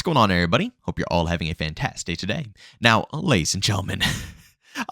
going on, everybody? Hope you're all having a fantastic day today. Now, ladies and gentlemen,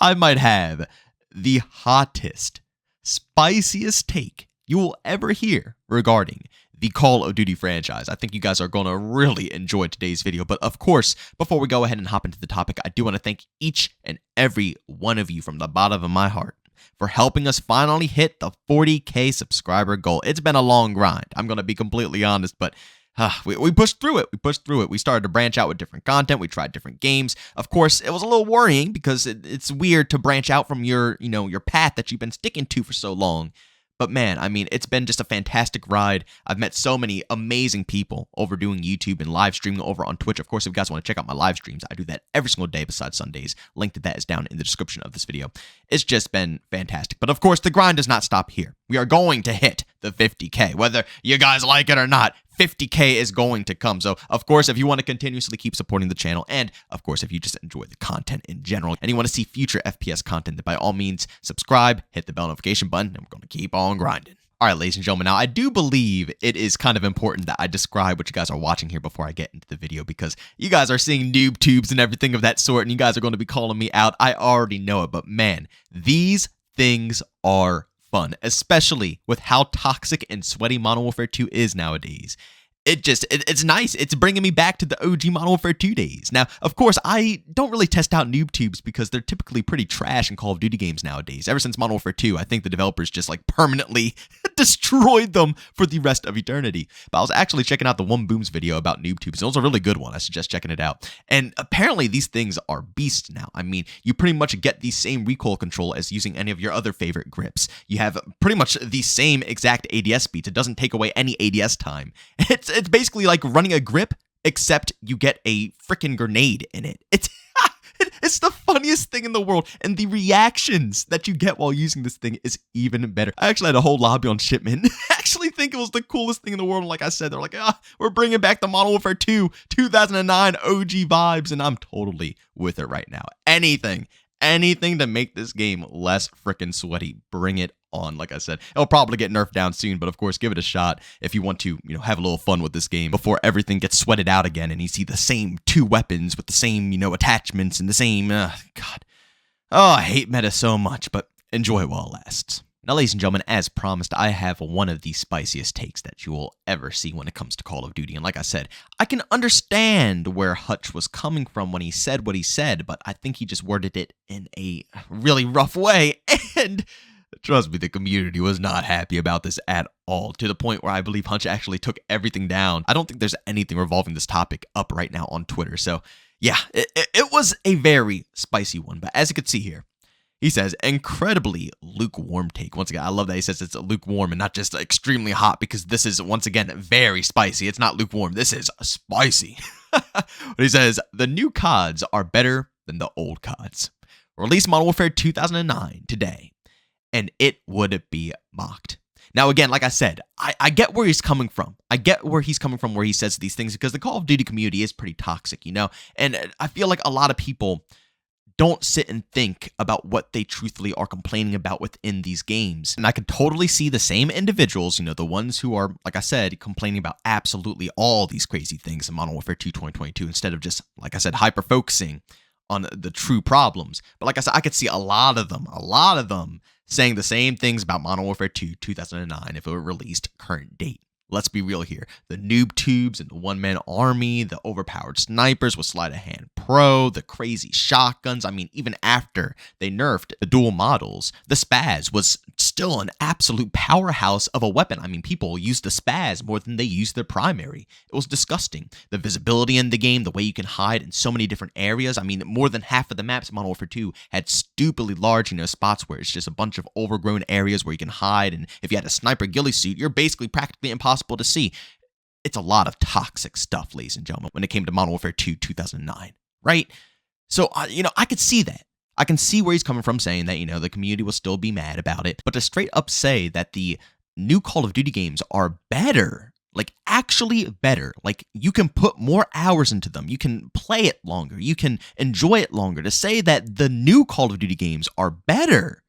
I might have the hottest, spiciest take you will ever hear regarding the Call of Duty franchise. I think you guys are going to really enjoy today's video. But of course, before we go ahead and hop into the topic, I do want to thank each and every one of you from the bottom of my heart for helping us finally hit the 40K subscriber goal. It's been a long grind. I'm going to be completely honest, but we pushed through it. We started to branch out with different content. We tried different games. Of course, it was a little worrying because it's weird to branch out from your path that you've been sticking to for so long. But man, I mean, it's been just a fantastic ride. I've met so many amazing people over doing YouTube and live streaming over on Twitch. Of course, if you guys want to check out my live streams, I do that every single day besides Sundays. Link to that is down in the description of this video. It's just been fantastic. But of course, the grind does not stop here. We are going to hit the 50K. Whether you guys like it or not, 50K is going to come. So, of course, if you want to continuously keep supporting the channel, and, of course, if you just enjoy the content in general, and you want to see future FPS content, then by all means, subscribe, hit the bell notification button, and we're going to keep on grinding. All right, ladies and gentlemen, now I do believe it is kind of important that I describe what you guys are watching here before I get into the video, because you guys are seeing noob tubes and everything of that sort, and you guys are going to be calling me out. I already know it, but man, these things are fun, especially with how toxic and sweaty Modern Warfare 2 is nowadays. It's nice. It's bringing me back to the OG Modern Warfare 2 days. Now, of course, I don't really test out noob tubes because they're typically pretty trash in Call of Duty games nowadays. Ever since Modern Warfare 2, I think the developers just like permanently destroyed them for the rest of eternity. But I was actually checking out the One Boom's video about noob tubes. It was a really good one. I suggest checking it out. And apparently these things are beasts now. I mean, you pretty much get the same recoil control as using any of your other favorite grips. You have pretty much the same exact ADS speeds. It doesn't take away any ADS time. It's basically like running a grip, except you get a freaking grenade in it. It's the funniest thing in the world, and the reactions that you get while using this thing is even better. I actually had a whole lobby on shipment. I actually think it was the coolest thing in the world. And like I said, they're like, we're bringing back the Modern Warfare 2 2009 OG vibes, and I'm totally with it right now. Anything to make this game less freaking sweaty, bring it on. Like I said, it'll probably get nerfed down soon, but of course, give it a shot if you want to, have a little fun with this game before everything gets sweated out again and you see the same two weapons with the same, attachments and the same, God. Oh, I hate meta so much, but enjoy it while it lasts. Now, ladies and gentlemen, as promised, I have one of the spiciest takes that you will ever see when it comes to Call of Duty. And like I said, I can understand where Hutch was coming from when he said what he said, but I think he just worded it in a really rough way. And trust me, the community was not happy about this at all, to the point where I believe Hutch actually took everything down. I don't think there's anything revolving this topic up right now on Twitter. So yeah, it was a very spicy one. But as you can see here, he says, incredibly lukewarm take. Once again, I love that he says it's lukewarm and not just extremely hot, because this is, once again, very spicy. It's not lukewarm. This is spicy. But he says, the new CODs are better than the old CODs. Release Modern Warfare 2009 today, and it would be mocked. Now, again, like I said, I get where he's coming from. Where he says these things, because the Call of Duty community is pretty toxic, And I feel like a lot of people don't sit and think about what they truthfully are complaining about within these games. And I could totally see the same individuals, the ones who are, like I said, complaining about absolutely all these crazy things in Modern Warfare 2 2022, instead of just, like I said, hyper-focusing on the true problems. But like I said, I could see a lot of them saying the same things about Modern Warfare 2 2009 if it were released current date. Let's be real here. The noob tubes and the one-man army, the overpowered snipers with sleight of hand pro, the crazy shotguns. I mean, even after they nerfed the dual models, the Spaz was still an absolute powerhouse of a weapon. I mean, people used the Spaz more than they used their primary. It was disgusting. The visibility in the game, the way you can hide in so many different areas. I mean, more than half of the maps in Modern Warfare 2 had stupidly large, spots where it's just a bunch of overgrown areas where you can hide. And if you had a sniper ghillie suit, you're basically practically impossible to see. It's a lot of toxic stuff, ladies and gentlemen, when it came to Modern Warfare 2 2009, right? So, I could see that. I can see where he's coming from, saying that, the community will still be mad about it. But to straight up say that the new Call of Duty games are better, like actually better, like you can put more hours into them, you can play it longer, you can enjoy it longer, to say that the new Call of Duty games are better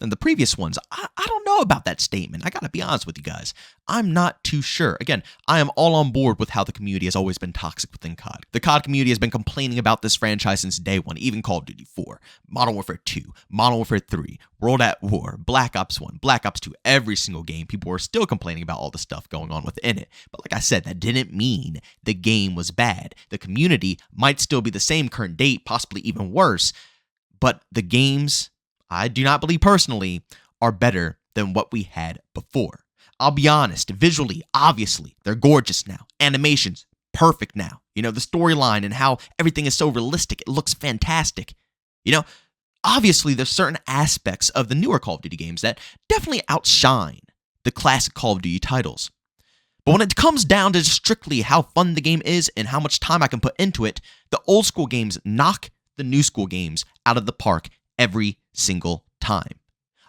than the previous ones. I don't know about that statement. I gotta be honest with you guys. I'm not too sure. Again, I am all on board with how the community has always been toxic within COD. The COD community has been complaining about this franchise since day one, even Call of Duty 4, Modern Warfare 2, Modern Warfare 3, World at War, Black Ops 1, Black Ops 2, every single game. People were still complaining about all the stuff going on within it. But like I said, that didn't mean the game was bad. The community might still be the same current date, possibly even worse, but the games, I do not believe personally, are better than what we had before. I'll be honest, visually, obviously, they're gorgeous now. Animations, perfect now. The storyline and how everything is so realistic, it looks fantastic. Obviously, there's certain aspects of the newer Call of Duty games that definitely outshine the classic Call of Duty titles. But when it comes down to strictly how fun the game is and how much time I can put into it, the old school games knock the new school games out of the park every single time.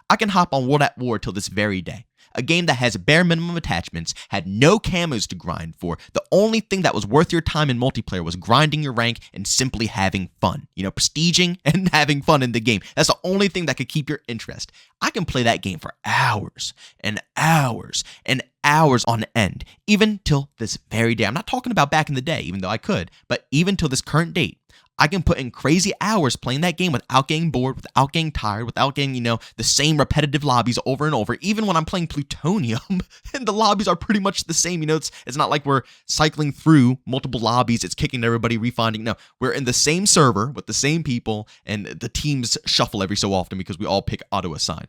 I can hop on World at War till this very day. A game that has bare minimum attachments, had no camos to grind for. The only thing that was worth your time in multiplayer was grinding your rank and simply having fun. Prestiging and having fun in the game. That's the only thing that could keep your interest. I can play that game for hours and hours and hours on end, even till this very day. I'm not talking about back in the day, even though I could, but even till this current date. I can put in crazy hours playing that game without getting bored, without getting tired, without getting, the same repetitive lobbies over and over. Even when I'm playing Plutonium and the lobbies are pretty much the same, it's not like we're cycling through multiple lobbies, it's kicking everybody, refinding. No, we're in the same server with the same people and the teams shuffle every so often because we all pick auto assign.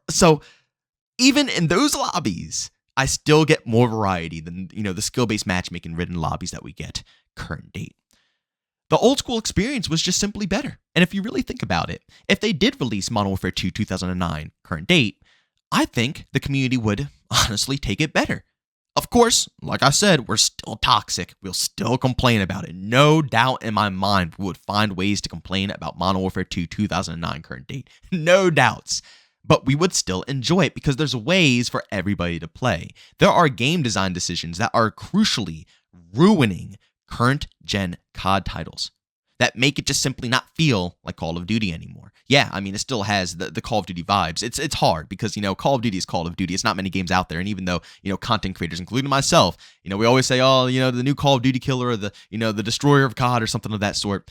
So even in those lobbies, I still get more variety than, the skill-based matchmaking ridden lobbies that we get current date. The old school experience was just simply better. And if you really think about it, if they did release Modern Warfare 2 2009, current date, I think the community would honestly take it better. Of course, like I said, we're still toxic. We'll still complain about it. No doubt in my mind, we would find ways to complain about Modern Warfare 2 2009, current date. No doubts. But we would still enjoy it because there's ways for everybody to play. There are game design decisions that are crucially ruining current gen COD titles that make it just simply not feel like Call of Duty anymore. Yeah, it still has the Call of Duty vibes. It's hard because, Call of Duty is Call of Duty. It's not many games out there. And even though, content creators, including myself, we always say, oh, the new Call of Duty killer or the destroyer of COD or something of that sort.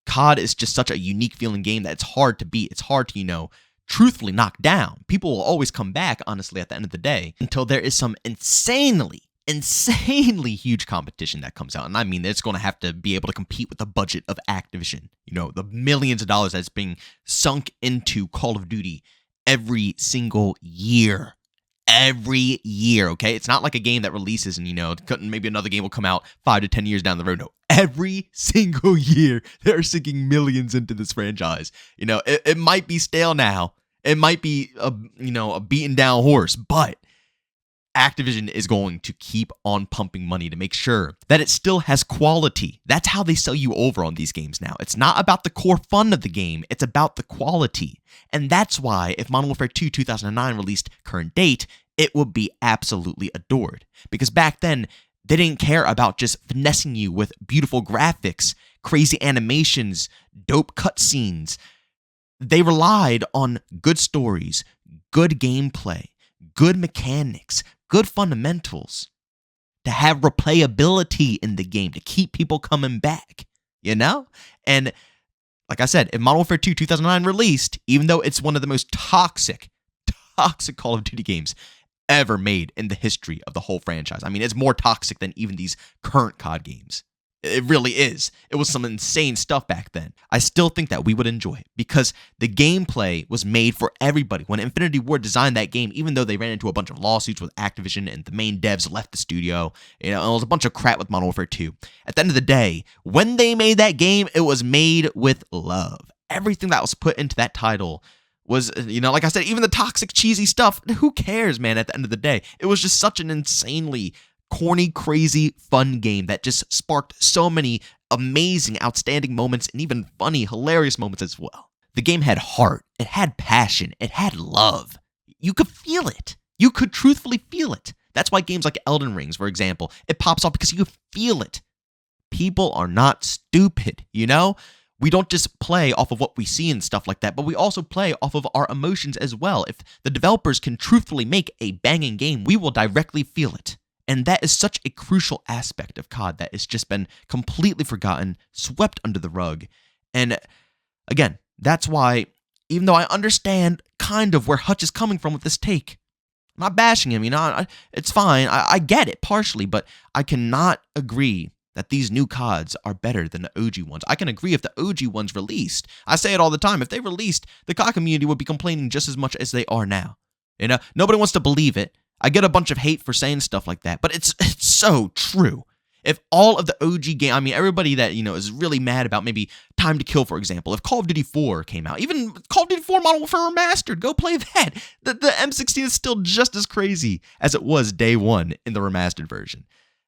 COD is just such a unique feeling game that it's hard to beat. It's hard to, truthfully knock down. People will always come back, honestly, at the end of the day, until there is some insanely huge competition that comes out. And it's going to have to be able to compete with the budget of Activision. The millions of dollars that's being sunk into Call of Duty every single year. Every year, okay? It's not like a game that releases and, maybe another game will come out 5 to 10 years down the road. No, every single year, they're sinking millions into this franchise. It might be stale now. It might be a beaten down horse, but Activision is going to keep on pumping money to make sure that it still has quality. That's how they sell you over on these games now. It's not about the core fun of the game, it's about the quality. And that's why if Modern Warfare 2 2009 released current date, it would be absolutely adored. Because back then, they didn't care about just finessing you with beautiful graphics, crazy animations, dope cutscenes. They relied on good stories, good gameplay, good mechanics, good fundamentals, to have replayability in the game, to keep people coming back, And like I said, if Modern Warfare 2 2009 released, even though it's one of the most toxic Call of Duty games ever made in the history of the whole franchise. It's more toxic than even these current COD games. It really is. It was some insane stuff back then. I still think that we would enjoy it because the gameplay was made for everybody. When Infinity Ward designed that game, even though they ran into a bunch of lawsuits with Activision and the main devs left the studio, it was a bunch of crap with Modern Warfare 2. At the end of the day, when they made that game, it was made with love. Everything that was put into that title was, like I said, even the toxic, cheesy stuff, who cares, man, at the end of the day? It was just such an insanely corny, crazy, fun game that just sparked so many amazing, outstanding moments and even funny, hilarious moments as well. The game had heart, it had passion, it had love. You could feel it. You could truthfully feel it. That's why games like Elden Rings, for example, it pops off because you feel it. People are not stupid, We don't just play off of what we see and stuff like that, but we also play off of our emotions as well. If the developers can truthfully make a banging game, we will directly feel it. And that is such a crucial aspect of COD that has just been completely forgotten, swept under the rug. And again, that's why, even though I understand kind of where Hutch is coming from with this take, I'm not bashing him, it's fine. I get it partially, but I cannot agree that these new CODs are better than the OG ones. I can agree if the OG ones released. I say it all the time. If they released, the COD community would be complaining just as much as they are now. Nobody wants to believe it. I get a bunch of hate for saying stuff like that, but it's so true. If all of the OG game, everybody that, is really mad about maybe Time to Kill, for example, if Call of Duty 4 came out, even Call of Duty 4 Modern Warfare Remastered, go play that. The M16 is still just as crazy as it was day one in the remastered version.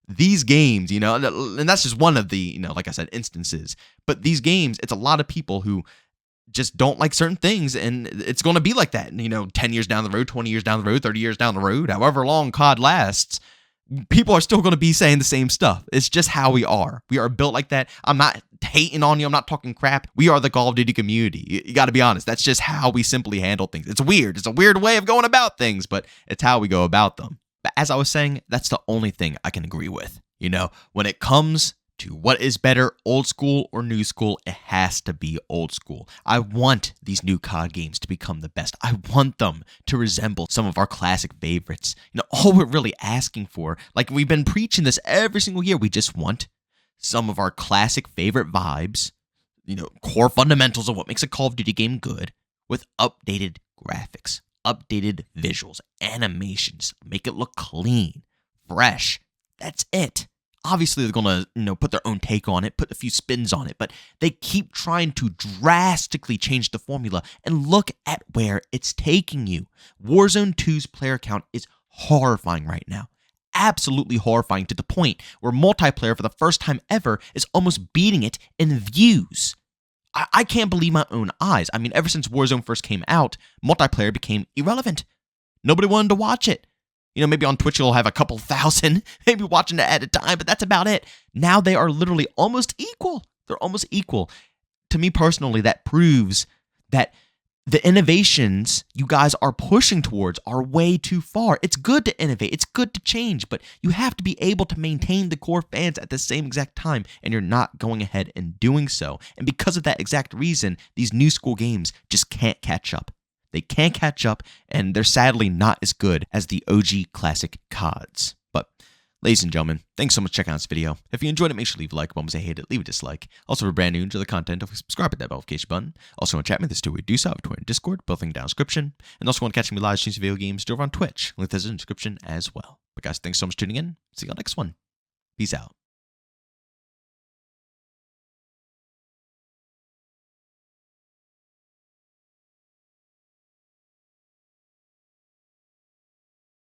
These games, and that's just one of the, like I said, instances. But these games, it's a lot of people who just don't like certain things, and it's going to be like that. 10 years down the road, 20 years down the road, 30 years down the road, however long COD lasts, people are still going to be saying the same stuff. It's just how we are. We are built like that. I'm not hating on you. I'm not talking crap. We are the Call of Duty community. You got to be honest. That's just how we simply handle things. It's weird. It's a weird way of going about things, but it's how we go about them. But as I was saying, that's the only thing I can agree with. When it comes to what is better, old school or new school, it has to be old school. I want these new COD games to become the best. I want them to resemble some of our classic favorites. All we're really asking for, like we've been preaching this every single year, we just want some of our classic favorite vibes, core fundamentals of what makes a Call of Duty game good, with updated graphics, updated visuals, animations, make it look clean, fresh. That's it. Obviously, they're going to, put their own take on it, put a few spins on it, but they keep trying to drastically change the formula, and look at where it's taking you. Warzone 2's player count is horrifying right now. Absolutely horrifying, to the point where multiplayer, for the first time ever, is almost beating it in views. I can't believe my own eyes. Ever since Warzone first came out, multiplayer became irrelevant. Nobody wanted to watch it. Maybe on Twitch you'll have a couple thousand maybe watching it at a time, but that's about it. Now they are literally almost equal. They're almost equal. To me personally, that proves that the innovations you guys are pushing towards are way too far. It's good to innovate. It's good to change, but you have to be able to maintain the core fans at the same exact time, and you're not going ahead and doing so. And because of that exact reason, these new school games just can't catch up. They can't catch up, and they're sadly not as good as the OG classic CODs. But, ladies and gentlemen, thanks so much for checking out this video. If you enjoyed it, make sure to leave a like. If you hate it, leave a dislike. Also, if you're brand new to the content, don't subscribe, hit that notification button. Also, want to chat me, this too, we do so have Twitter and Discord, both linked down in the description. And also, want to catch me live streams of video games, do over on Twitch. Link is in the description as well. But guys, thanks so much for tuning in. See you on the next one. Peace out.